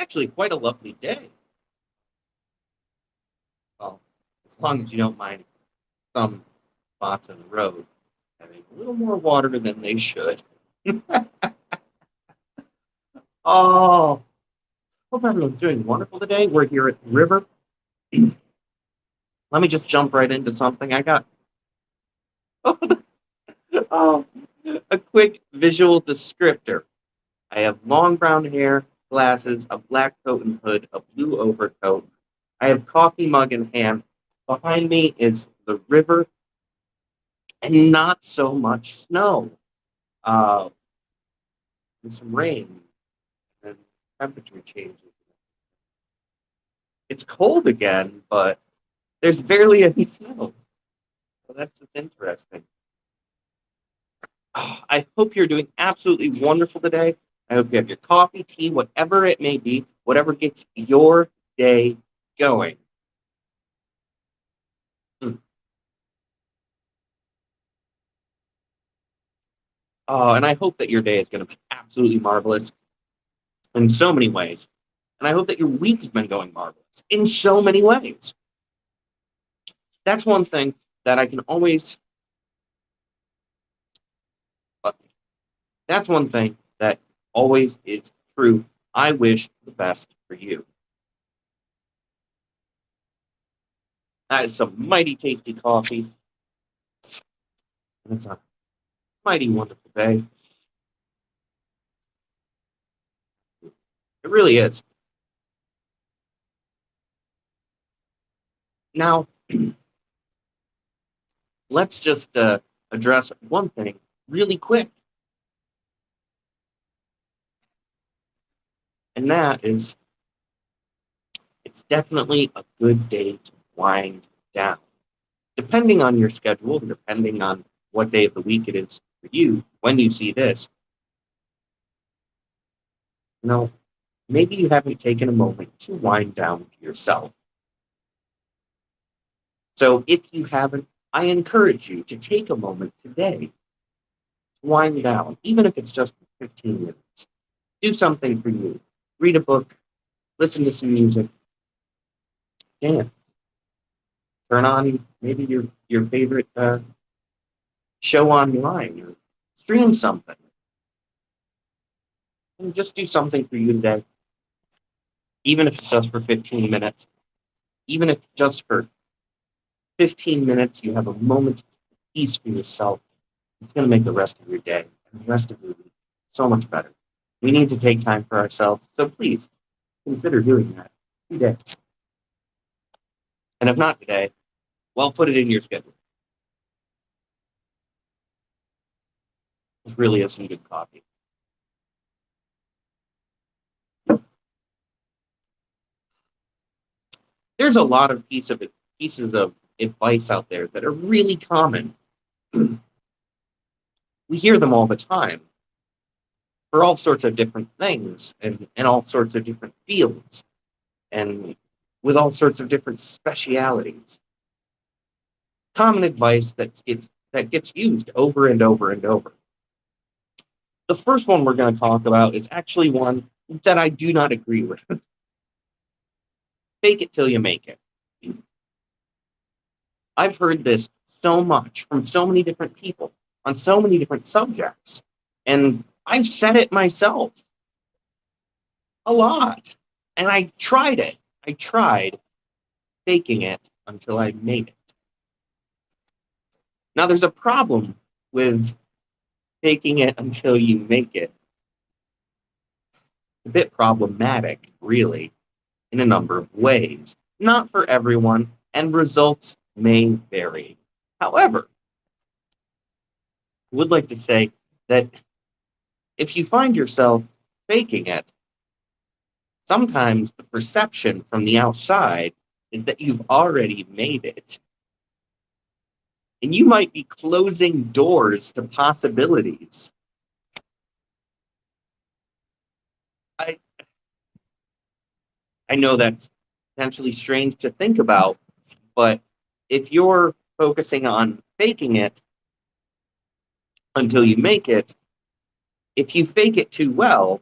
actually quite a lovely day. Well, as long as you don't mind some spots on the road having a little more water than they should. Oh, hope everyone's doing wonderful today. We're here at the river. Let me just jump right into something I got. Oh, a quick visual descriptor. I have long brown hair, glasses, a black coat and hood, a blue overcoat. I have coffee mug in hand. Behind me is the river and not so much snow. Uh, and some rain and temperature changes. It's cold again, but there's barely any snow. So that's just interesting. Oh, I hope you're doing absolutely wonderful today. I hope you have your coffee, tea, whatever it may be, whatever gets your day going. Mm. And I hope that your day is going to be absolutely marvelous in so many ways. And I hope that your week has been going marvelous in so many ways. That's one thing that I can always, that's one thing that always is true. I wish the best for you. That is some mighty tasty coffee. And it's a mighty wonderful day. It really is. Now, let's just address one thing really quick. And that is, it's definitely a good day to wind down. Depending on your schedule, depending on what day of the week it is for you, when you see this, maybe you haven't taken a moment to wind down for yourself. So if you haven't, I encourage you to take a moment today to wind down, even if it's just 15 minutes. Do something for you. Read a book, listen to some music, dance, turn on maybe your favorite show online or stream something. And just do something for you today, even if it's just for 15 minutes, even if just for 15 minutes you have a moment of peace for yourself. It's going to make the rest of your day and the rest of your week so much better. We need to take time for ourselves, so please consider doing that today. And if not today, well, put it in your schedule. It really is some good coffee. There's a lot of pieces of advice out there that are really common. We hear them all the time for all sorts of different things and all sorts of different fields and with all sorts of different specialities. Common advice that gets used over and over and over. The first one we're going to talk about is actually one that I do not agree with. Fake it till you make it. I've heard this so much from so many different people on so many different subjects. And I've said it myself a lot. And I tried it. I tried faking it until I made it. Now, there's a problem with faking it until you make it. A bit problematic, really, in a number of ways. Not for everyone, and results may vary. However, I would like to say that if you find yourself faking it, sometimes the perception from the outside is that you've already made it. And you might be closing doors to possibilities. I I know that's potentially strange to think about, but if you're focusing on faking it until you make it, if you fake it too well,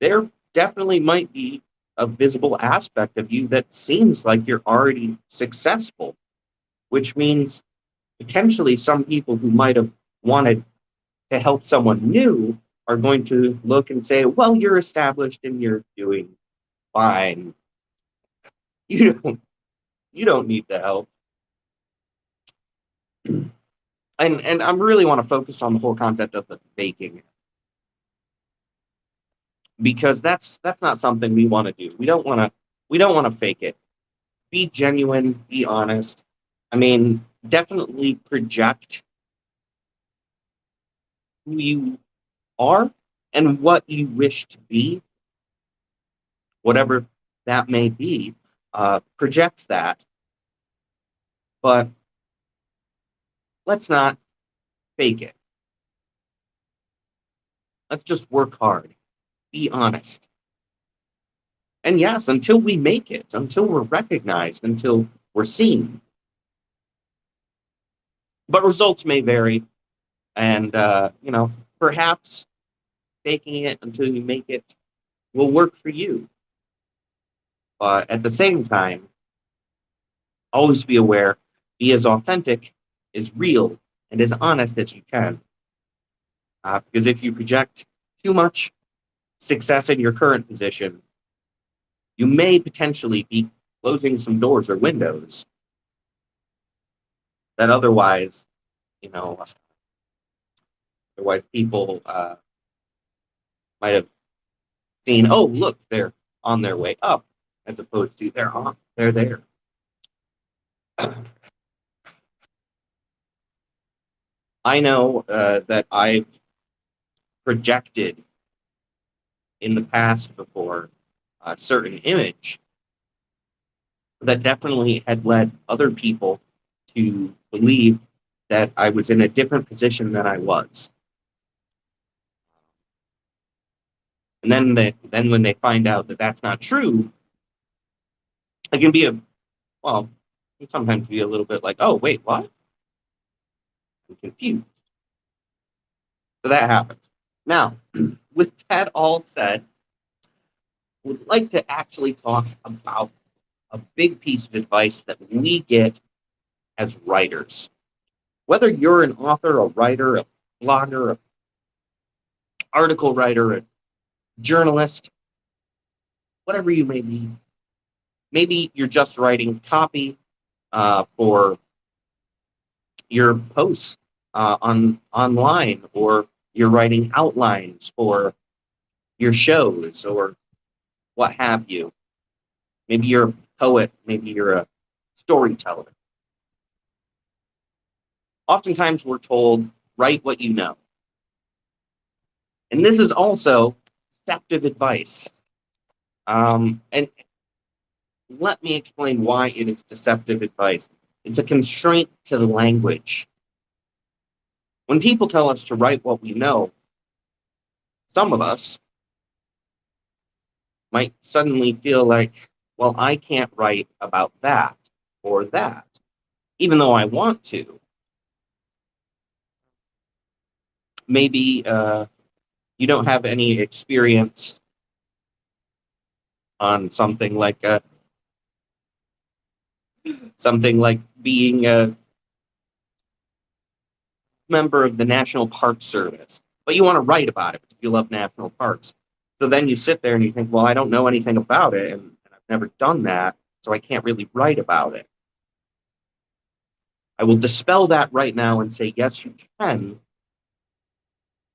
there definitely might be a visible aspect of you that seems like you're already successful, which means potentially some people who might have wanted to help someone new are going to look and say, well, you're established and you're doing fine. You don't need the help. And I really want to focus on the whole concept of the faking, because that's not something we want to do. We don't want to fake it. Be genuine, be honest. I mean, definitely project who you are and what you wish to be, whatever that may be. Project that, but let's not fake it. Let's just work hard, be honest. And yes, until we make it, until we're recognized, until we're seen. But results may vary, and perhaps faking it until you make it will work for you. But at the same time, always be aware, be as authentic, as real, and as honest as you can. Because if you project too much success in your current position, you may potentially be closing some doors or windows that you know, otherwise people might have seen. Oh, look, they're on their way up, as opposed to they're there. I know that I've projected in the past before a certain image that definitely had led other people to believe that I was in a different position than I was. And then when they find out that that's not true, it can be well, it can sometimes be a little bit like, oh, wait, what? I'm confused. So that happens. Now, with that all said, I would like to actually talk about a big piece of advice that we get as writers. Whether you're an author, a writer, a blogger, an article writer, a journalist, whatever you may be, maybe you're just writing copy for your posts online, or you're writing outlines for your shows, or what have you. Maybe you're a poet, maybe you're a storyteller. Oftentimes we're told, write what you know. And this is also deceptive advice. And let me explain why it is deceptive advice. It's a constraint to the language. When people tell us to write what we know, some of us might suddenly feel like, well, I can't write about that or that, even though I want to. Maybe you don't have any experience on something like being a member of the National Park Service, but you want to write about it because you love national parks. So then you sit there and you think, well, I don't know anything about it, and I've never done that, so I can't really write about it. I will dispel that right now and say, yes, you can,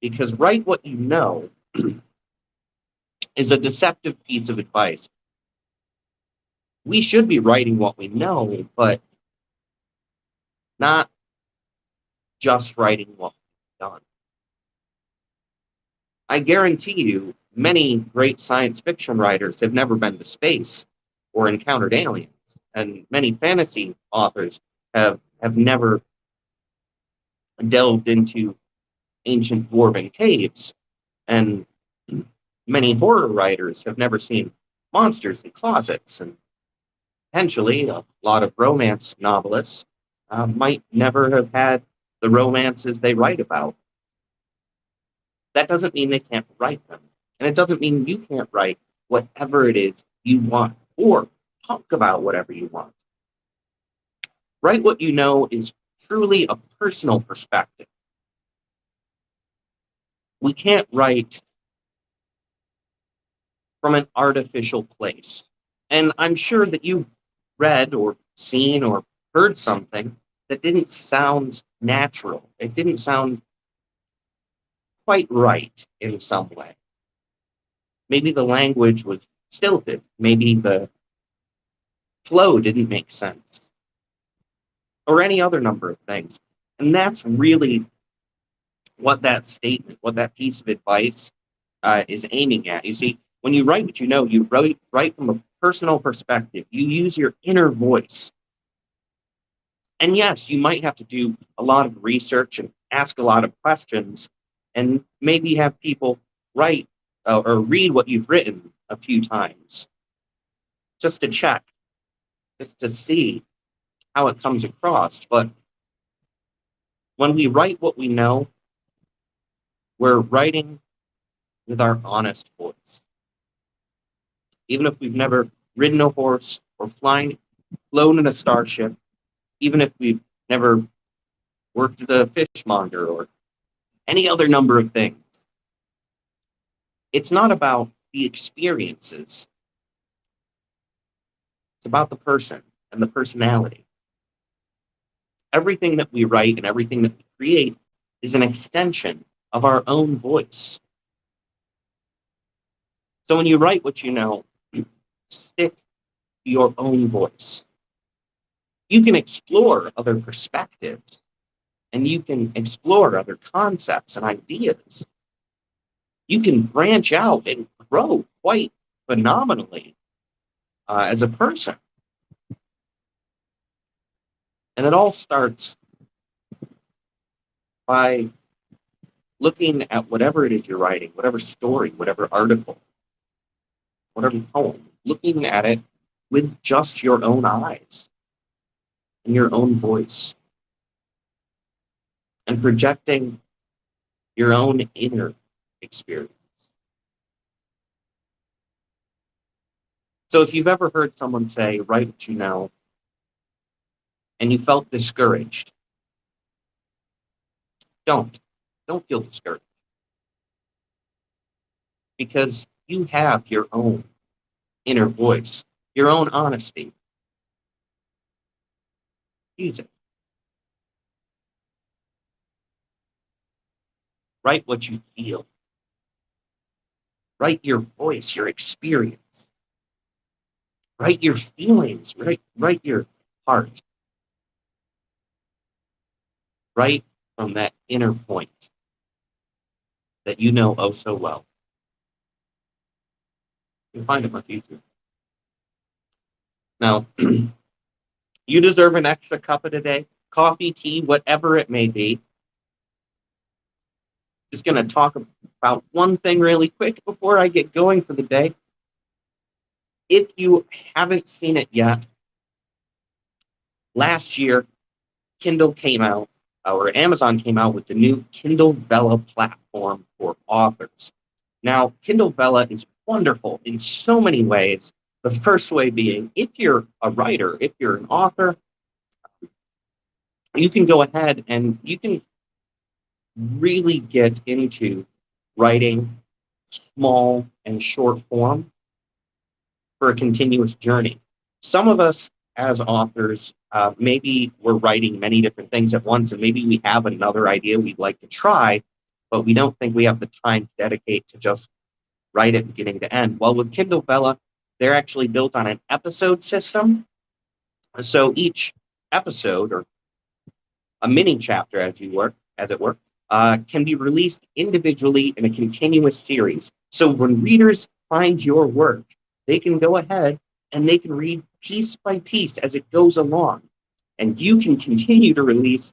because write what you know is a deceptive piece of advice. We should be writing what we know, but not just writing what we've done. I guarantee you, many great science fiction writers have never been to space or encountered aliens, and many fantasy authors have never delved into ancient dwarven caves, and many horror writers have never seen monsters in closets, and potentially a lot of romance novelists might never have had the romances they write about. That doesn't mean they can't write them. And it doesn't mean you can't write whatever it is you want, or talk about whatever you want. Write what you know is truly a personal perspective. We can't write from an artificial place. And I'm sure that you've read or seen or heard something that didn't sound natural. It didn't sound quite right in some way. Maybe the language was stilted. Maybe the flow didn't make sense. Or any other number of things. And that's really what that statement, what that piece of advice is aiming at. You see, when you write what you know, you write from a personal perspective. You use your inner voice. And yes, you might have to do a lot of research and ask a lot of questions, and maybe have people write or read what you've written a few times just to check, just to see how it comes across. But when we write what we know, we're writing with our honest voice. Even if we've never ridden a horse or flown in a starship, even if we've never worked at a fishmonger or any other number of things. It's not about the experiences. It's about the person and the personality. Everything that we write and everything that we create is an extension of our own voice. So when you write what you know, stick to your own voice. You can explore other perspectives, and you can explore other concepts and ideas. You can branch out and grow quite phenomenally as a person. And it all starts by looking at whatever it is you're writing, whatever story, whatever article, whatever poem, looking at it with just your own eyes and your own voice, and projecting your own inner experience. So if you've ever heard someone say, write what you know, and you felt discouraged, don't feel discouraged, because you have your own inner voice, your own honesty. Use it. Write what you feel. Write your voice, your experience. Write your feelings. Write your heart. Write from that inner point that you know oh so well. You can find them on YouTube. Now, you deserve an extra cup of the day, coffee, tea, whatever it may be. Just going to talk about one thing really quick before I get going for the day. If you haven't seen it yet, last year, Kindle came out, or Amazon came out with the new Kindle Bella platform for authors. Now, Kindle Bella is wonderful in so many ways. The first way being, if you're a writer, if you're an author, you can go ahead and you can really get into writing small and short form for a continuous journey. Some of us as authors, maybe we're writing many different things at once, and maybe we have another idea we'd like to try, but we don't think we have the time to dedicate to just write it beginning to end. Well, with Kindle Bella, they're actually built on an episode system. So each episode, or a mini chapter, as it were, can be released individually in a continuous series. So when readers find your work, they can go ahead and they can read piece by piece as it goes along. And you can continue to release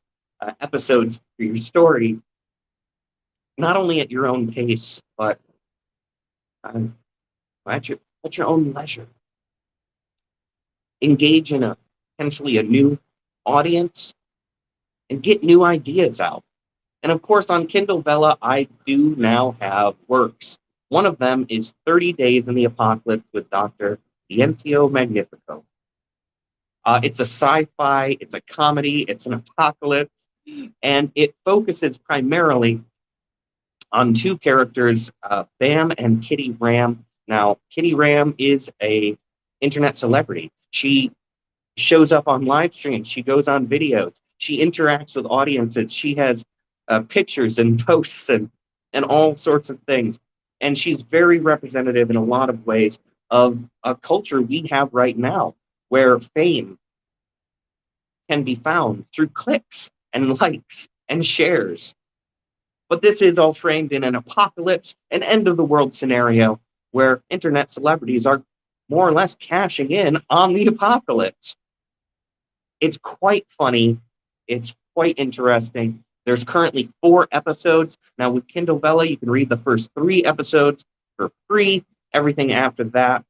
episodes for your story, not only at your own pace, but at your own leisure. Engage in potentially a new audience and get new ideas out. And of course, on Kindle Bella, I do now have works One of them is 30 Days in the Apocalypse with Dr. Sciencio Magnifico. It's a sci-fi, it's a comedy, it's an apocalypse, and it focuses primarily on two characters, Bam and Kitty Ram. Now, Kitty Ram is a internet celebrity. She shows up on live streams. She goes on videos. She interacts with audiences. She has pictures and posts and all sorts of things. And she's very representative in a lot of ways of a culture we have right now, where fame can be found through clicks and likes and shares. But this is all framed in an apocalypse, an end of the world scenario where internet celebrities are more or less cashing in on the apocalypse. It's quite funny. It's quite interesting. There's currently 4 episodes. Now, with Kindle Bella, you can read the first 3 episodes for free. Everything after that,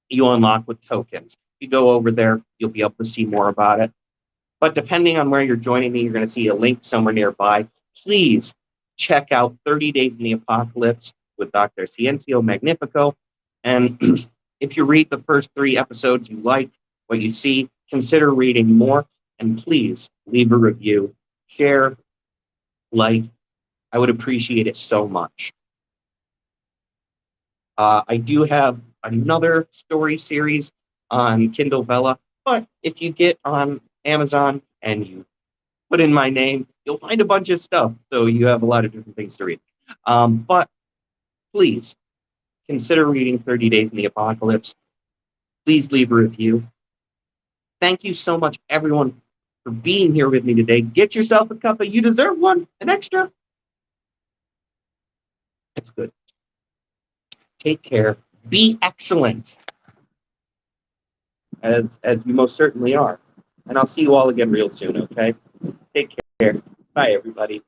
you unlock with tokens. If you go over there, you'll be able to see more about it. But depending on where you're joining me, you're going to see a link somewhere nearby. Please check out 30 Days in the Apocalypse with Dr. Sciencio Magnifico. And if you read the first 3 episodes, you like what you see, consider reading more. And please leave a review, share, like. I would appreciate it so much. I do have another story series on Kindle Bella, but if you get on Amazon and you put in my name, you'll find a bunch of stuff. So you have a lot of different things to read. But please consider reading 30 Days in the Apocalypse. Please leave a review. Thank you so much, everyone, for being here with me today. Get yourself a cuppa. You deserve one, an extra. That's good. Take care. Be excellent, as you most certainly are. And I'll see you all again real soon, okay? Take care. Bye, everybody.